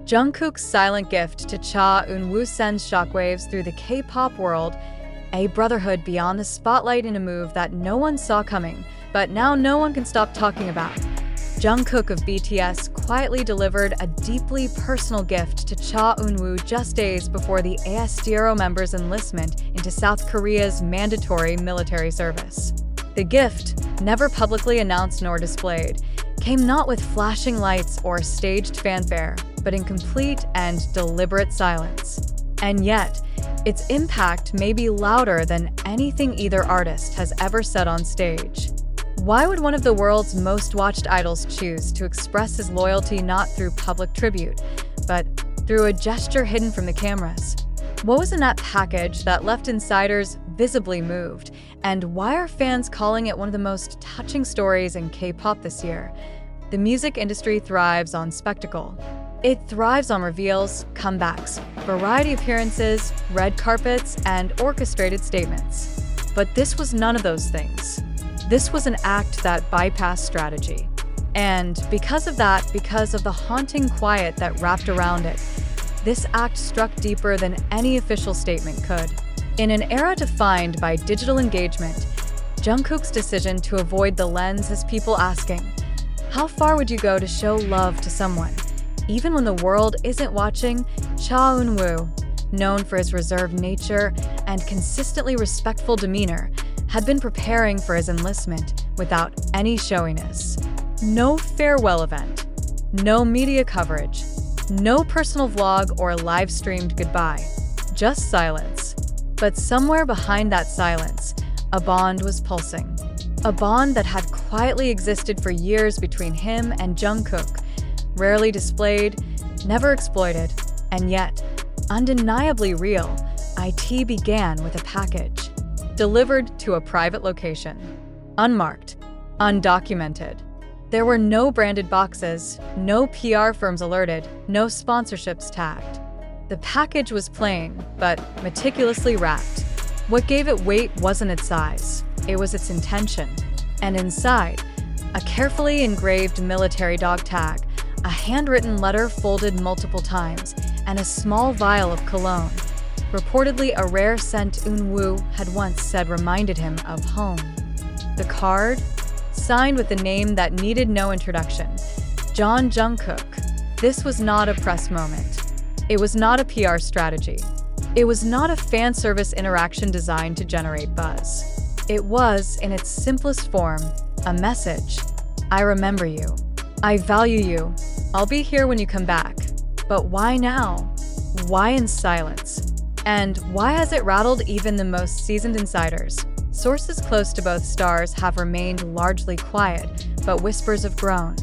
Jungkook's silent gift to Cha Eun Woo sends shockwaves through the K-pop world, a brotherhood beyond the spotlight in a move that no one saw coming, but now no one can stop talking about. Jungkook of BTS quietly delivered a deeply personal gift to Cha Eun Woo just days before the ASDRO members' enlistment into South Korea's mandatory military service. The gift, never publicly announced nor displayed, came not with flashing lights or staged fanfare, but in complete and deliberate silence. And yet, its impact may be louder than anything either artist has ever said on stage. Why would one of the world's most watched idols choose to express his loyalty not through public tribute, but through a gesture hidden from the cameras? What was in that package that left insiders visibly moved? And why are fans calling it one of the most touching stories in K-pop this year? The music industry thrives on spectacle. It thrives on reveals, comebacks, variety appearances, red carpets, and orchestrated statements. But this was none of those things. This was an act that bypassed strategy. And because of that, because of the haunting quiet that wrapped around it, this act struck deeper than any official statement could. In an era defined by digital engagement, Jungkook's decision to avoid the lens has people asking, how far would you go to show love to someone? Even when the world isn't watching, Cha Eun Woo, known for his reserved nature and consistently respectful demeanor, had been preparing for his enlistment without any showiness. No farewell event, no media coverage, no personal vlog or live-streamed goodbye, just silence. But somewhere behind that silence, a bond was pulsing. A bond that had quietly existed for years between him and Jungkook, rarely displayed, never exploited, and yet, undeniably real. IT began with a package, delivered to a private location, unmarked, undocumented. There were no branded boxes, no PR firms alerted, no sponsorships tagged. The package was plain, but meticulously wrapped. What gave it weight wasn't its size, it was its intention. And inside, a carefully engraved military dog tag, a handwritten letter folded multiple times, and a small vial of cologne, reportedly a rare scent Eun Woo had once said reminded him of home. The card, signed with a name that needed no introduction, John Jungkook. This was not a press moment. It was not a PR strategy. It was not a fan service interaction designed to generate buzz. It was, in its simplest form, a message. I remember you. I value you. I'll be here when you come back. But why now? Why in silence? And why has it rattled even the most seasoned insiders? Sources close to both stars have remained largely quiet, but whispers have grown.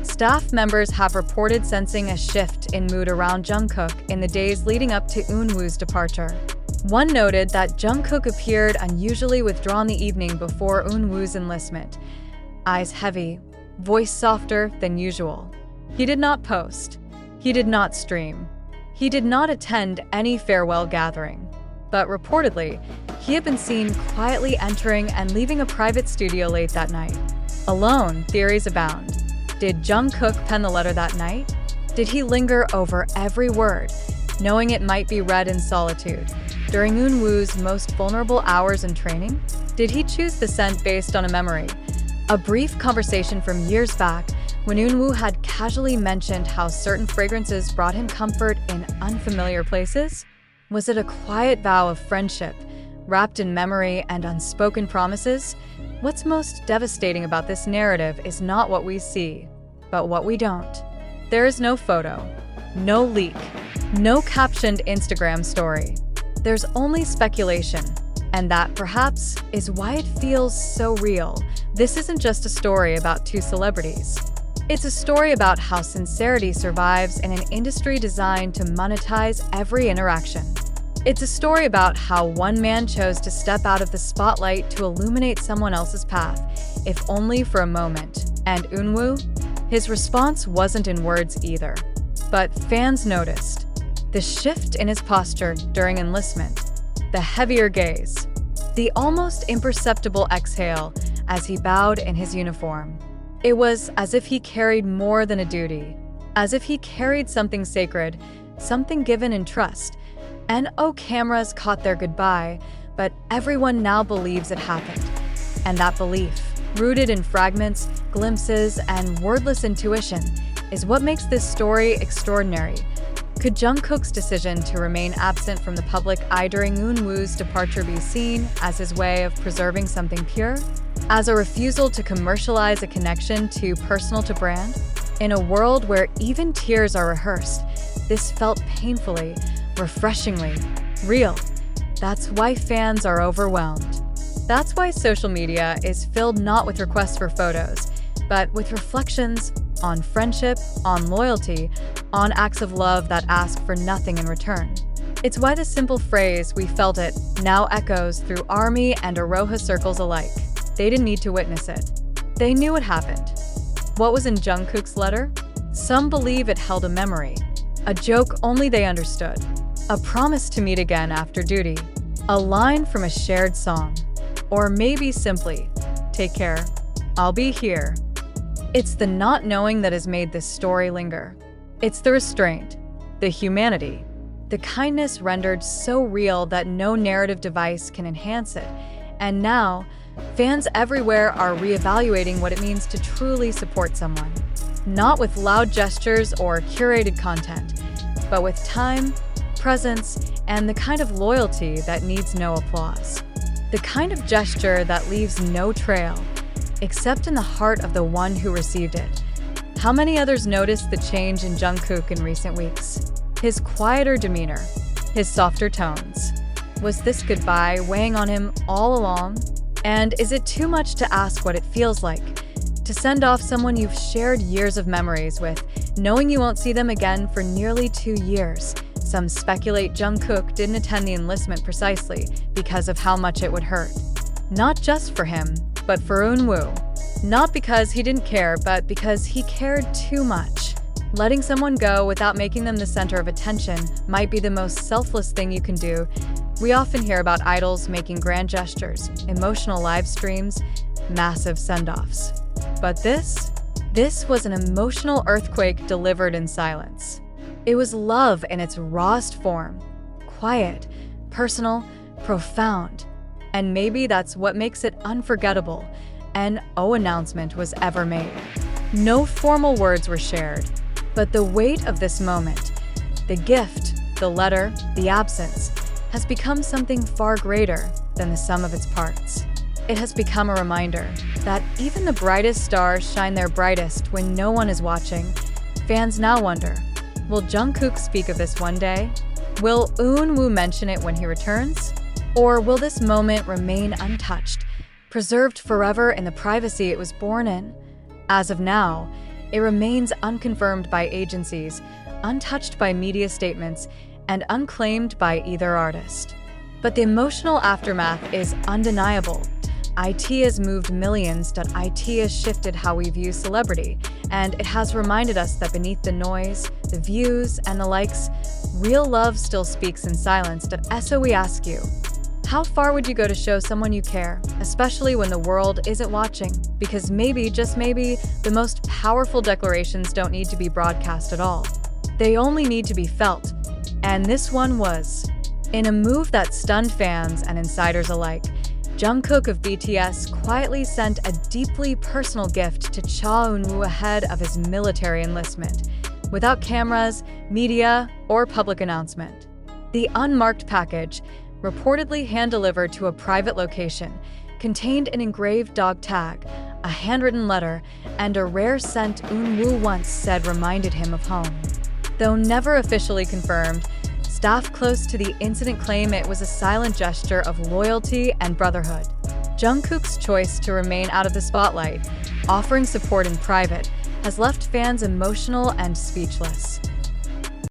Staff members have reported sensing a shift in mood around Jungkook in the days leading up to Eun Woo's departure. One noted that Jungkook appeared unusually withdrawn the evening before Eun Woo's enlistment, eyes heavy, voice softer than usual. He did not post. He did not stream. He did not attend any farewell gathering. But reportedly, he had been seen quietly entering and leaving a private studio late that night. Alone, theories abound. Did Jungkook pen the letter that night? Did he linger over every word, knowing it might be read in solitude? During Eun Woo's most vulnerable hours in training? Did he choose the scent based on a memory? A brief conversation from years back when Eun Woo had casually mentioned how certain fragrances brought him comfort in unfamiliar places? Was it a quiet vow of friendship, wrapped in memory and unspoken promises? What's most devastating about this narrative is not what we see, but what we don't. There is no photo, no leak, no captioned Instagram story. There's only speculation, and that, perhaps, is why it feels so real. This isn't just a story about two celebrities. It's a story about how sincerity survives in an industry designed to monetize every interaction. It's a story about how one man chose to step out of the spotlight to illuminate someone else's path, if only for a moment. And Eun Woo? His response wasn't in words either. But fans noticed. The shift in his posture during enlistment, the heavier gaze, the almost imperceptible exhale as he bowed in his uniform. It was as if he carried more than a duty. as if he carried something sacred, something given in trust. And cameras caught their goodbye, but everyone now believes it happened. And that belief, rooted in fragments, glimpses, and wordless intuition, is what makes this story extraordinary. Could Jungkook's decision to remain absent from the public eye during Eun Woo's departure be seen as his way of preserving something pure? As a refusal to commercialize a connection too personal to brand? In a world where even tears are rehearsed, this felt painfully, refreshingly real. That's why fans are overwhelmed. That's why social media is filled not with requests for photos, but with reflections on friendship, on loyalty, on acts of love that ask for nothing in return. It's why the simple phrase, "we felt it," now echoes through ARMY and Aroha circles alike. They didn't need to witness it. They knew what happened. What was in Jungkook's letter? Some believe it held a memory, a joke only they understood, a promise to meet again after duty, a line from a shared song, or maybe simply, "Take care, I'll be here." It's the not knowing that has made this story linger. It's the restraint, the humanity, the kindness rendered so real that no narrative device can enhance it. And now, fans everywhere are reevaluating what it means to truly support someone. Not with loud gestures or curated content, but with time, presence, and the kind of loyalty that needs no applause. The kind of gesture that leaves no trail, except in the heart of the one who received it. How many others noticed the change in Jungkook in recent weeks? His quieter demeanor, his softer tones. Was this goodbye weighing on him all along? And is it too much to ask what it feels like to send off someone you've shared years of memories with, knowing you won't see them again for nearly 2 years? Some speculate Jungkook didn't attend the enlistment precisely because of how much it would hurt. Not just for him, but for Eun Woo. Not because he didn't care, but because he cared too much. Letting someone go without making them the center of attention might be the most selfless thing you can do. We often hear about idols making grand gestures, emotional live streams, massive send-offs. But this was an emotional earthquake delivered in silence. It was love in its rawest form, quiet, personal, profound. And maybe that's what makes it unforgettable. And no announcement was ever made. No formal words were shared, but the weight of this moment, the gift, the letter, the absence, has become something far greater than the sum of its parts. It has become a reminder that even the brightest stars shine their brightest when no one is watching. Fans now wonder, will Jungkook speak of this one day? Will Eun Woo mention it when he returns? Or will this moment remain untouched, preserved forever in the privacy it was born in? As of now, it remains unconfirmed by agencies, untouched by media statements, and unclaimed by either artist. But the emotional aftermath is undeniable. IT has moved millions, IT has shifted how we view celebrity, and it has reminded us that beneath the noise, the views, and the likes, real love still speaks in silence. So we ask you, how far would you go to show someone you care, especially when the world isn't watching? Because maybe, just maybe, the most powerful declarations don't need to be broadcast at all. They only need to be felt. And this one was. In a move that stunned fans and insiders alike, Jungkook of BTS quietly sent a deeply personal gift to Cha Eun Woo ahead of his military enlistment, without cameras, media, or public announcement. The unmarked package, reportedly hand-delivered to a private location, contained an engraved dog tag, a handwritten letter, and a rare scent Eun Woo once said reminded him of home. Though never officially confirmed, staff close to the incident claim it was a silent gesture of loyalty and brotherhood. Jungkook's choice to remain out of the spotlight, offering support in private, has left fans emotional and speechless.